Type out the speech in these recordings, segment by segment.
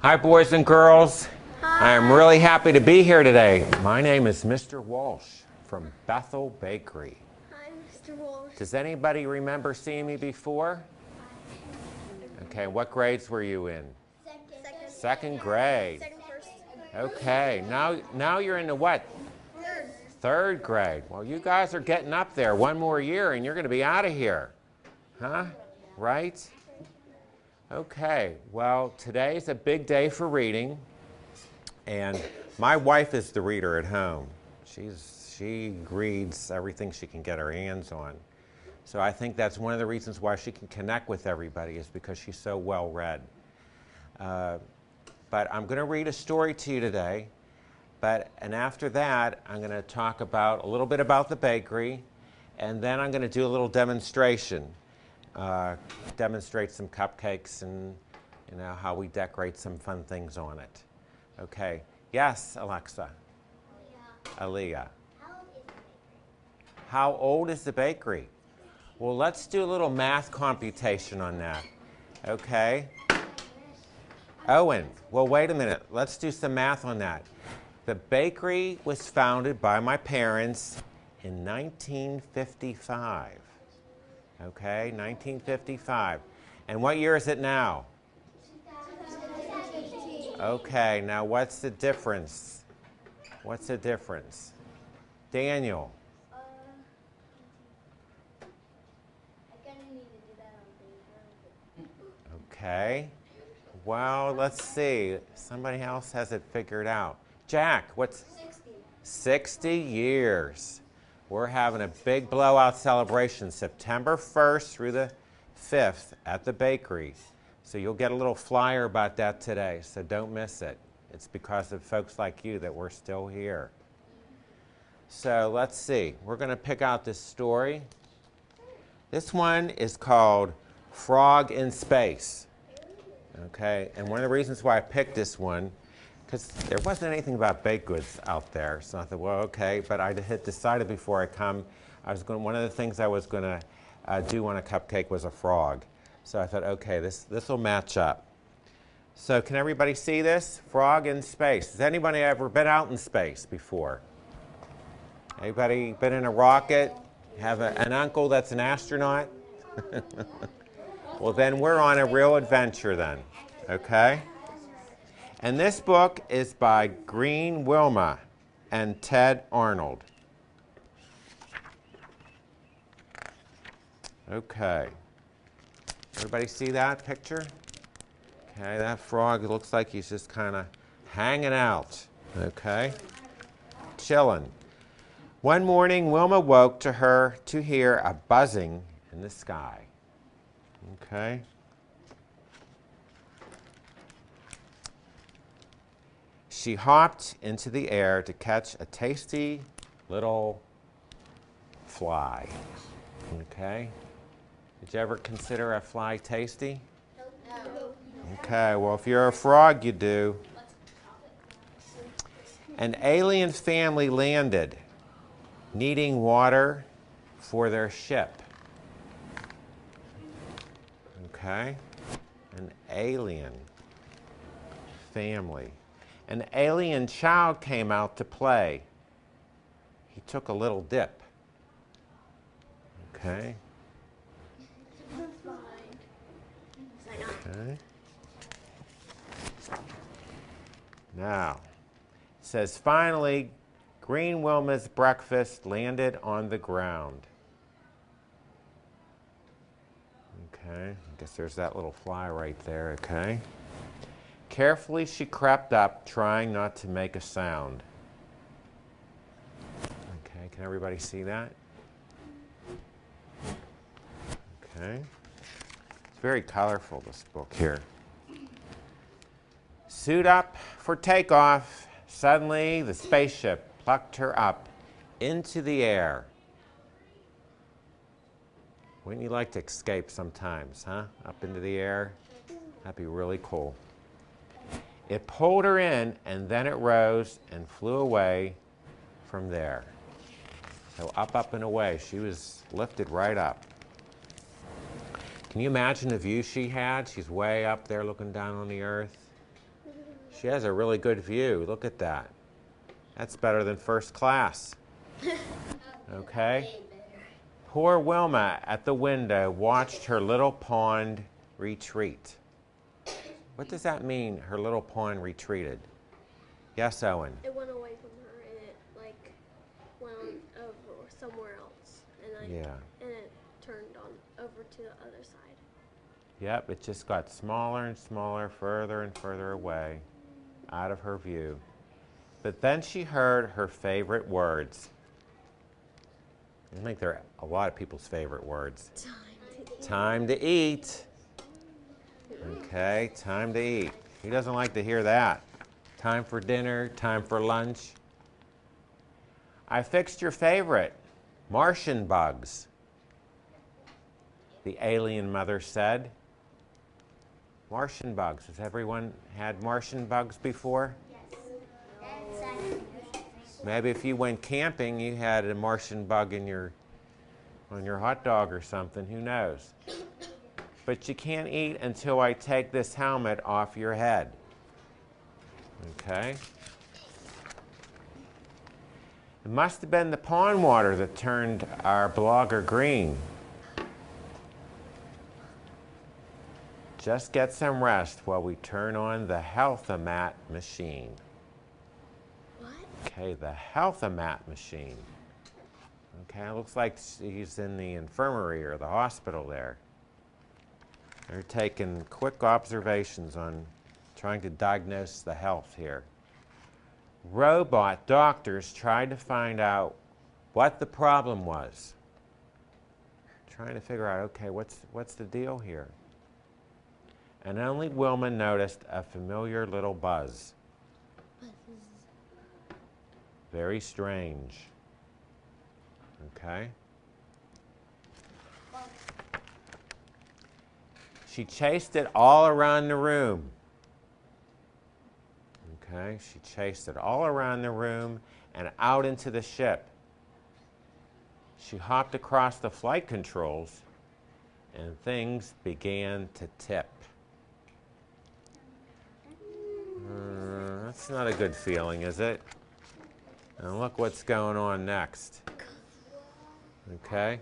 Hi, boys and girls. Hi. I am really happy to be here today. My name is Mr. Walsh from Bethel Bakery. Hi, Mr. Walsh. Does anybody remember seeing me before? Okay, what grades were you in? Second grade. Second, first. Okay, now you're into what? Third. Third grade. Well, you guys are getting up there. One more year and you're going to be out of here. Huh? Right? Okay, well, today's a big day for reading, and my wife is the reader at home. She reads everything she can get her hands on. So I think that's one of the reasons why she can connect with everybody, is because she's so well read. But I'm going to read a story to you today, and after that, I'm going to talk about a little bit about the bakery, and then I'm going to do a little demonstration. Demonstrate some cupcakes and how we decorate some fun things on it. Okay. Yes, Alexa. Aaliyah. How old is the bakery? Well, let's do a little math computation on that. Okay. Owen. Well, wait a minute. Let's do some math on that. The bakery was founded by my parents in 1955. Okay, 1955. And what year is it now? 2018. Okay, now what's the difference? What's the difference? Daniel. I kind of need to do that on paper. Okay. Well, let's see. Somebody else has it figured out. Jack, what's 60. 60 years. We're having a big blowout celebration September 1st through the 5th at the bakery. So you'll get a little flyer about that today, so don't miss it. It's because of folks like you that we're still here. So let's see. We're going to pick out this story. This one is called Frog in Space. Okay, and one of the reasons why I picked this one, because there wasn't anything about baked goods out there, so I thought, well, okay, but I had decided before I come, one of the things I was going to do on a cupcake was a frog. So I thought, okay, this will match up. So can everybody see this? Frog in space. Has anybody ever been out in space before? Anybody been in a rocket? Have an uncle that's an astronaut? Well, then we're on a real adventure then, okay? And this book is by Green Wilma and Ted Arnold. Okay. Everybody see that picture? Okay, that frog looks like he's just kind of hanging out. Okay? Chilling. One morning, Wilma woke to hear a buzzing in the sky. Okay? She hopped into the air to catch a tasty little fly. Okay? Did you ever consider a fly tasty? No. Okay, well, if you're a frog, you do. An alien family landed, needing water for their ship. Okay? An alien family. An alien child came out to play. He took a little dip. Okay? Okay. Now, it says, finally, Green Wilma's breakfast landed on the ground. Okay, I guess there's that little fly right there, okay? Carefully, she crept up, trying not to make a sound. Okay, can everybody see that? Okay. It's very colorful, this book here. Suit up for takeoff. Suddenly, the spaceship plucked her up into the air. Wouldn't you like to escape sometimes, huh? Up into the air? That'd be really cool. It pulled her in, and then it rose and flew away from there. So up, and away. She was lifted right up. Can you imagine the view she had? She's way up there looking down on the earth. She has a really good view. Look at that. That's better than first class. Okay? Poor Wilma at the window watched her little pond retreat. What does that mean, her little pond retreated? Yes, Owen? It went away from her and it like went on over somewhere else. And it turned on over to the other side. Yep, it just got smaller and smaller, further and further away, out of her view. But then she heard her favorite words. I think they're a lot of people's favorite words. Time to eat. Okay, time to eat. Who doesn't like to hear that? Time for dinner, time for lunch. I fixed your favorite, Martian bugs, the alien mother said. Martian bugs. Has everyone had Martian bugs before? Yes. Maybe if you went camping, you had a Martian bug in on your hot dog or something. Who knows? But you can't eat until I take this helmet off your head. Okay? It must have been the pond water that turned our blogger green. Just get some rest while we turn on the Health-O-Mat machine. What? Okay, the Health-O-Mat machine. Okay, it looks like he's in the infirmary or the hospital there. They're taking quick observations on trying to diagnose the health here. Robot doctors tried to find out what the problem was. Trying to figure out, okay, what's the deal here? And only Wilma noticed a familiar little buzz. Very strange. Okay? She chased it all around the room. Okay? She chased it all around the room and out into the ship. She hopped across the flight controls and things began to tip. That's not a good feeling, is it? And look what's going on next. Okay?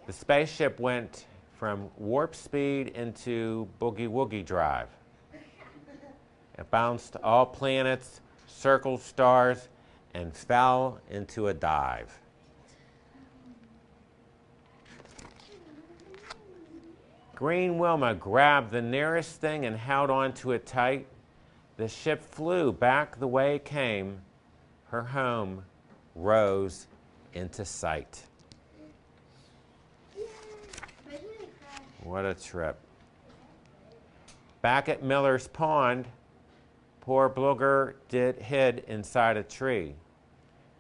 The spaceship went from warp speed into boogie-woogie drive. It bounced all planets, circled stars, and fell into a dive. Green Wilma grabbed the nearest thing and held on to it tight. The ship flew back the way it came. Her home rose into sight. What a trip. Back at Miller's Pond, poor Blogger hid inside a tree.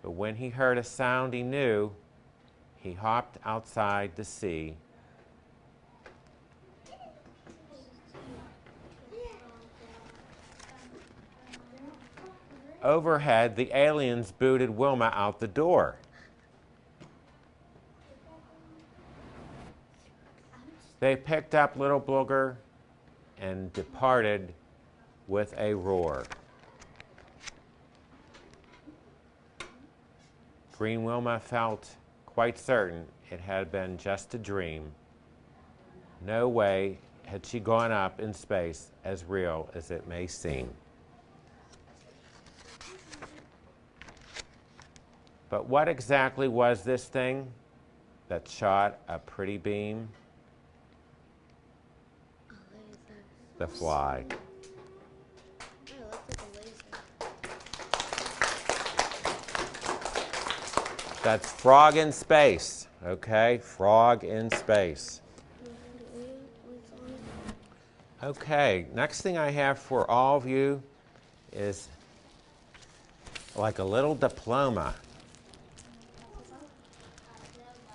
But when he heard a sound he knew, he hopped outside to see. Overhead, the aliens booted Wilma out the door. They picked up little Blogger and departed with a roar. Green Wilma felt quite certain it had been just a dream. No way had she gone up in space as real as it may seem. But what exactly was this thing that shot a pretty beam? The fly. Oh, looks like a laser. That's Frog in Space, okay? Frog in Space. Okay, next thing I have for all of you is like a little diploma.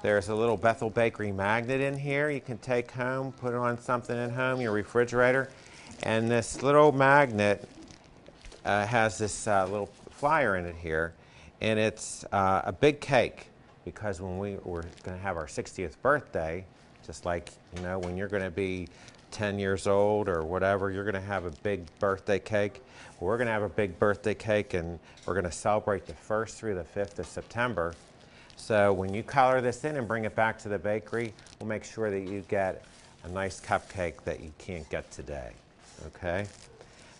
There's a little Bethel Bakery magnet in here you can take home, put it on something at home, your refrigerator. And this little magnet has this little flyer in it here. And it's a big cake, because when we're going to have our 60th birthday, just like, you know, when you're going to be 10 years old or whatever, you're going to have a big birthday cake. We're going to have a big birthday cake, and we're going to celebrate the 1st through the 5th of September. So when you color this in and bring it back to the bakery, we'll make sure that you get a nice cupcake that you can't get today. Okay?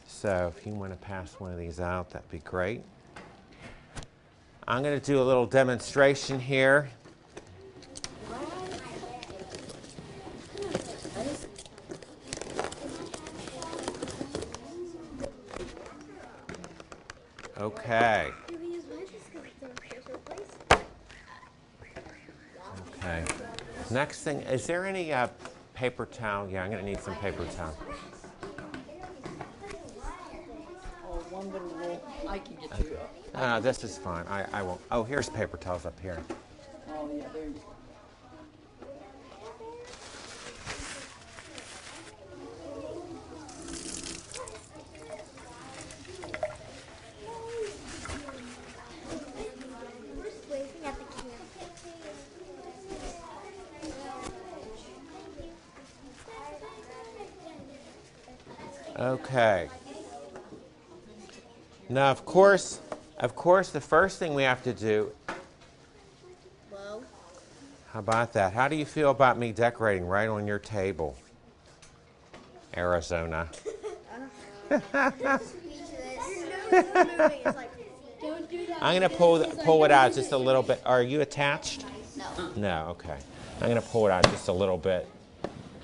So if you want to pass one of these out, that'd be great. I'm going to do a little demonstration here. Okay. Okay. Next thing, is there any paper towel? Yeah, I'm going to need some paper towel. Oh, one little roll. I can get you up. This is fine. I won't. Oh, here's paper towels up here. Oh, yeah, there you go. Okay. Now, of course, the first thing we have to do. Well. How about that? How do you feel about me decorating right on your table, Arizona? I'm going to pull it out just a little bit. Are you attached? No. No. Okay. I'm going to pull it out just a little bit.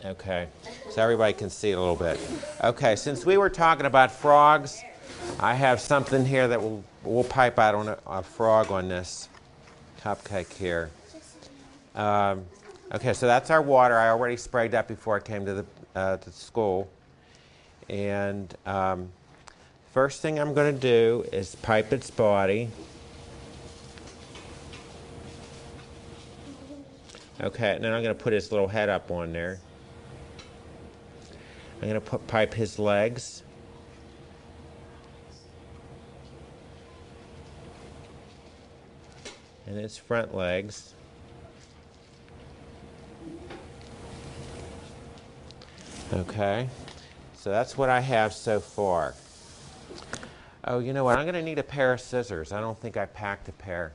Okay, so everybody can see it a little bit. Okay, since we were talking about frogs, I have something here that we'll pipe out on a frog on this cupcake here. Okay, so that's our water. I already sprayed that before I came to the school. And first thing I'm going to do is pipe its body. Okay, and then I'm going to put his little head up on there. I'm going to pipe his legs. And his front legs. Okay, so that's what I have so far. Oh, you know what? I'm going to need a pair of scissors. I don't think I packed a pair.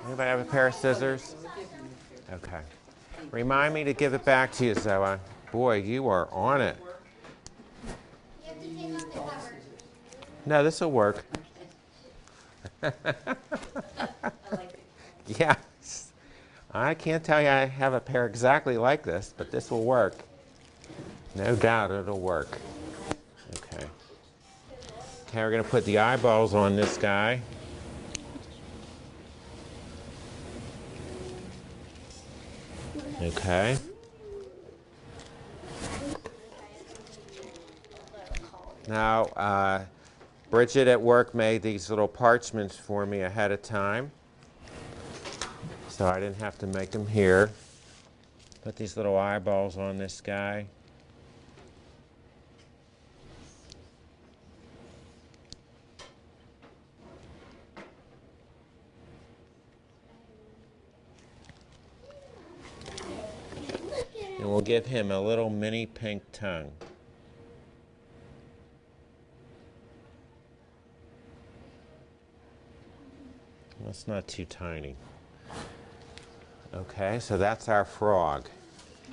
Anybody have a pair of scissors? Okay. Remind me to give it back to you, Zoa. Boy, you are on it. No, this will work. Yeah. I can't tell you I have a pair exactly like this, but this will work. No doubt it'll work. Okay. Okay, we're going to put the eyeballs on this guy. Okay. Now, Bridget at work made these little parchments for me ahead of time, so I didn't have to make them here. Put these little eyeballs on this guy. And we'll give him a little mini pink tongue. That's not too tiny. Okay, so that's our frog.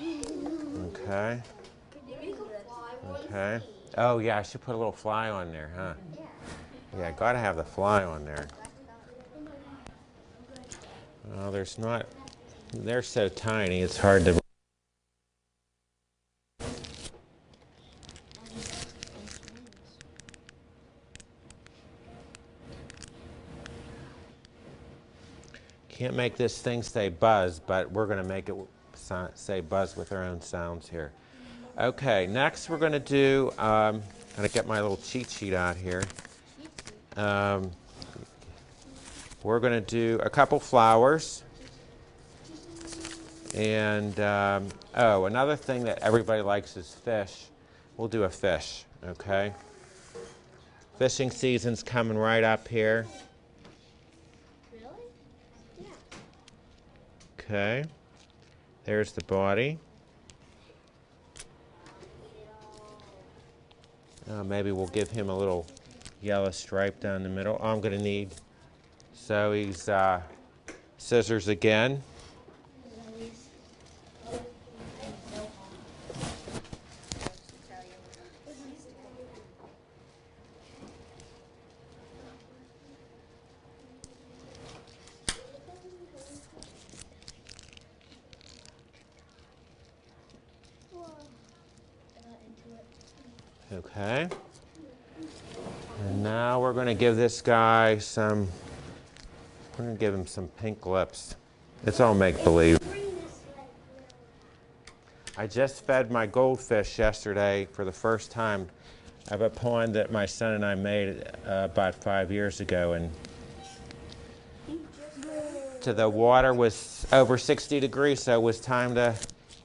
Okay. Okay. Oh yeah, I should put a little fly on there, huh? Yeah, gotta have the fly on there. Well, there's not. They're so tiny, it's hard to. Can't make this thing say buzz, but we're going to make it say buzz with our own sounds here. Okay, next we're going to do, I'm going to get my little cheat sheet out here. We're going to do a couple flowers. And, oh, another thing that everybody likes is fish. We'll do a fish, okay? Fishing season's coming right up here. Okay. There's the body. Maybe we'll give him a little yellow stripe down the middle. Oh, I'm going to need Zoe's scissors again. Okay. And now we're going to give this guy some, we're going to give him some pink lips. It's all make-believe. I just fed my goldfish yesterday for the first time of a pond that my son and I made about 5 years ago, and the water was over 60 degrees, so it was time to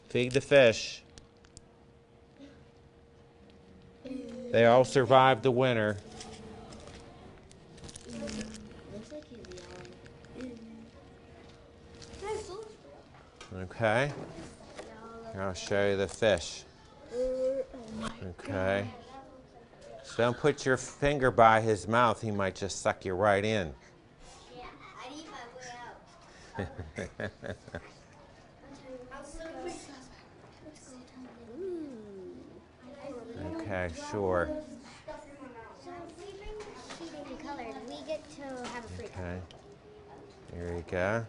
feed the fish. They all survived the winter. Okay. Here, I'll show you the fish. Okay. So don't put your finger by his mouth. He might just suck you right in. Okay, sure. So if we bring cheating colors, we get to have a free color. Okay. Here you go.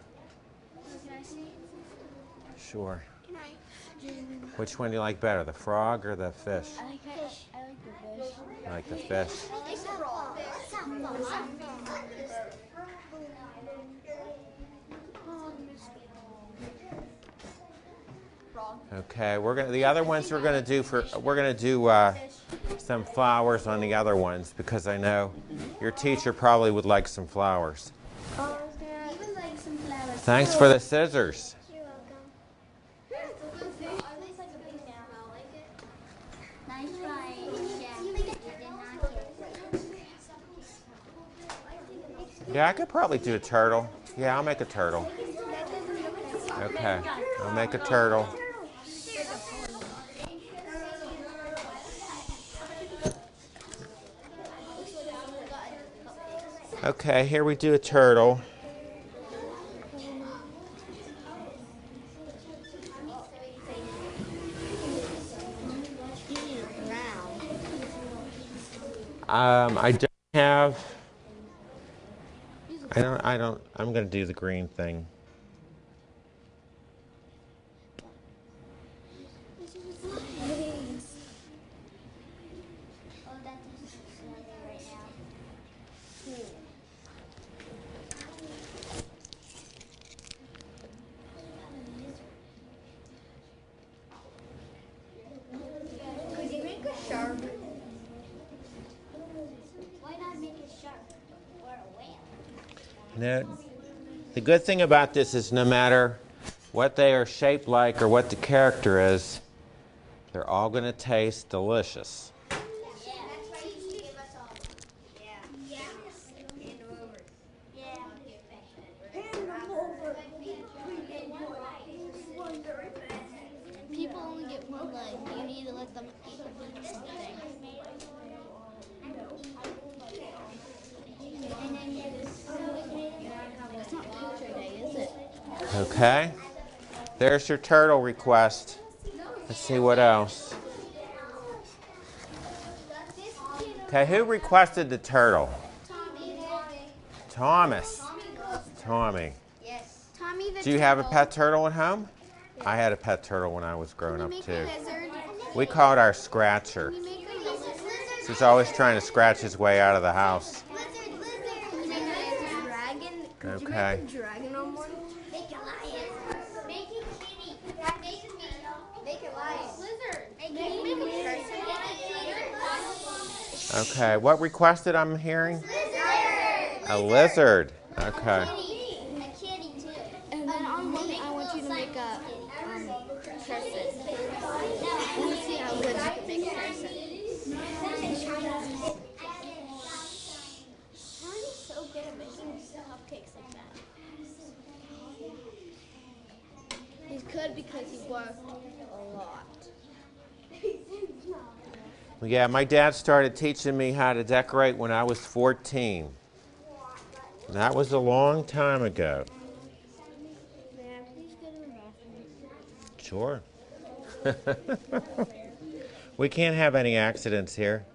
Can I see? Sure. Can I? Which one do you like better, the frog or the fish? I like fish. I like the fish. I like the fish. I like the frog. Okay, the other ones we're gonna do some flowers on the other ones, because I know your teacher probably would like some flowers. Even like some flowers. Thanks for the scissors. You're welcome. Nice try. Yeah, I could probably do a turtle. Yeah, I'll make a turtle. Okay, I'll make a turtle. Okay, here we do a turtle. I'm going to do the green thing. Could you make a shark? Why not make a shark or a whale? Now, the good thing about this is no matter what they are shaped like or what the character is, they're all going to taste delicious. People only get one leg. You need to let them eat something. It's not picture day, is it? Okay, there's your turtle request. Let's see what else. Okay, who requested the turtle? Thomas. Tommy. Yes. Tommy the Do you have a pet turtle at home? I had a pet turtle when I was growing up too. We call it our scratcher. He's always trying to scratch his way out of the house. Okay. Dragon on one? Make a lion. Make a kitty. Make a lion. Lizard. Make a person. Okay, what requested I'm hearing? Lizard. A lizard. Okay. A kitty too. And then on one, I want you to make a person. Let me see how good you can make a person. Charlie's so good at making cupcakes like that. He's could because he worked a lot. Yeah, my dad started teaching me how to decorate when I was 14. That was a long time ago. May I please go to the bathroom? Sure. We can't have any accidents here.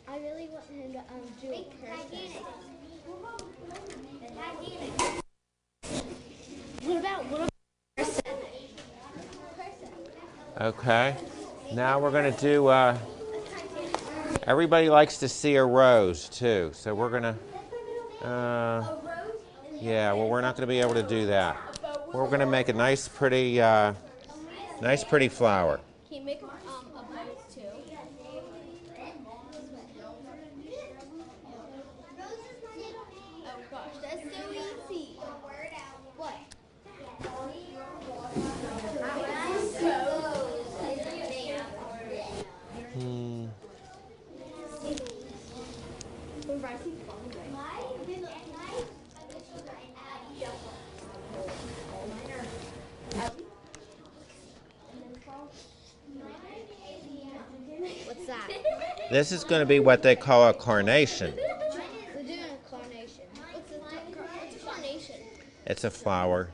I really want him to do a person. What about person? Okay. Now we're going to do, everybody likes to see a rose too. So we're going to, yeah, well, we're not going to be able to do that. We're going to make a nice, pretty flower. Can you make a boat too? Oh gosh, that's so easy. What? What's that? This is going to be what they call a carnation. We're doing a carnation. What's a carnation? It's a flower.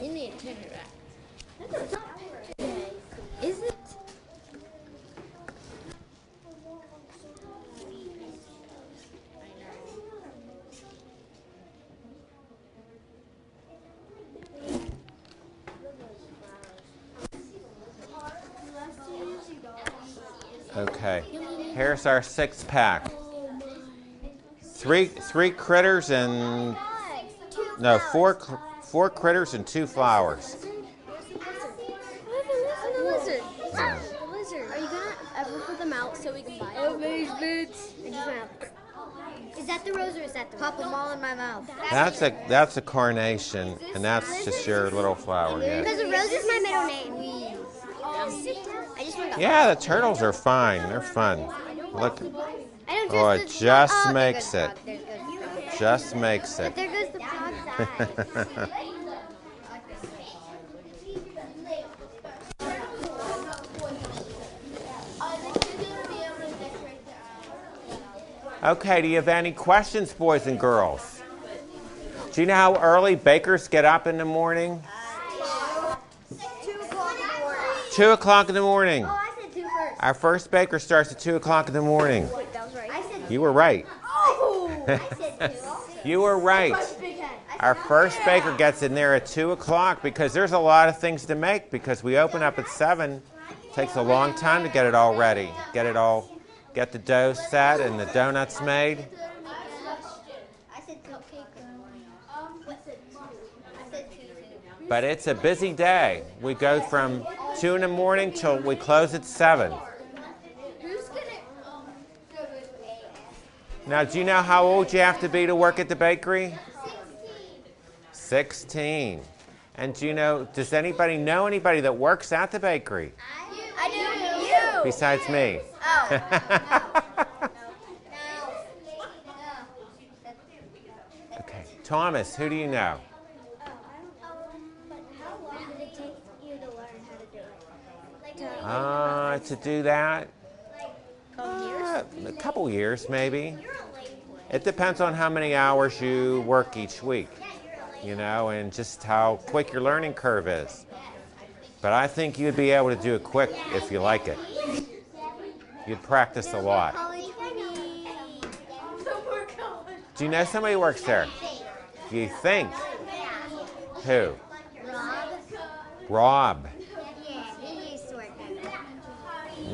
You need to turn it back. Is it? Okay. Here's our 6-pack. Three critters and no, four critters and 2 flowers. A lizard. A lizard. Are you gonna ever put them out so we can buy them? Is that the rose or is that the pop them all in my mouth? That's a carnation, and that's just your little flower. Yeah. Because the rose is my middle name. I just want to. Yeah, the turtles are fine. They're fun. Look. I don't Oh, it just there makes goes the it. frog. There goes the frog. Just makes it. But there goes the frog. Okay, do you have any questions, boys and girls? Do you know how early bakers get up in the morning? 2 o'clock in the morning. Oh, I said 2 first. Our first baker starts at 2 o'clock in the morning. Wait, that was right. I said You were right. I said 2. You were right. Our first baker gets in there at 2 o'clock because there's a lot of things to make because we open up at 7. It takes a long time to get it all ready. Get the dough set and the donuts made. I said cupcake. I said 2. But it's a busy day. We go from 2 in the morning till we close at 7. Who's gonna go with me? Now, do you know how old you have to be to work at the bakery? 16. And does anybody know anybody that works at the bakery? I do. You. Besides me? Okay. Thomas, who do you know? But how long did it take you to learn how to do it? To do that? Years? A couple years, maybe. It depends on how many hours you work each week, and just how quick your learning curve is. But I think you'd be able to do it quick if you like it. You'd practice a lot. Do you know somebody who works there? Do you think? Who? Rob.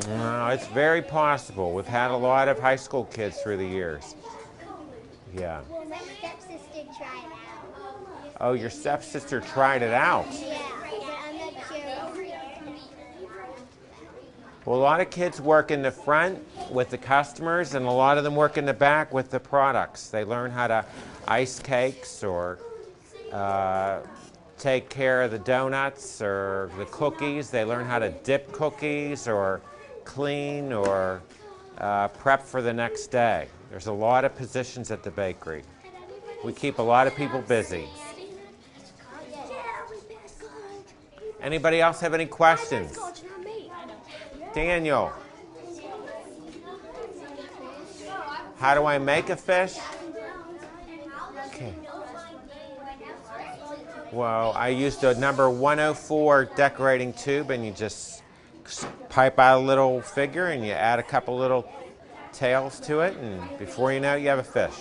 No, it's very possible. We've had a lot of high school kids through the years. Yeah. Well, my stepsister tried out. Oh, your stepsister tried it out. Yeah, but I'm not sure. Well, a lot of kids work in the front with the customers, and a lot of them work in the back with the products. They learn how to ice cakes or take care of the donuts or the cookies. They learn how to dip cookies or clean or prep for the next day. There's a lot of positions at the bakery. We keep a lot of people busy. Anybody else have any questions? Daniel, how do I make a fish? Okay. Well, I used a number 104 decorating tube, and you just pipe out a little figure and you add a couple little tails to it, and before you know it, you have a fish.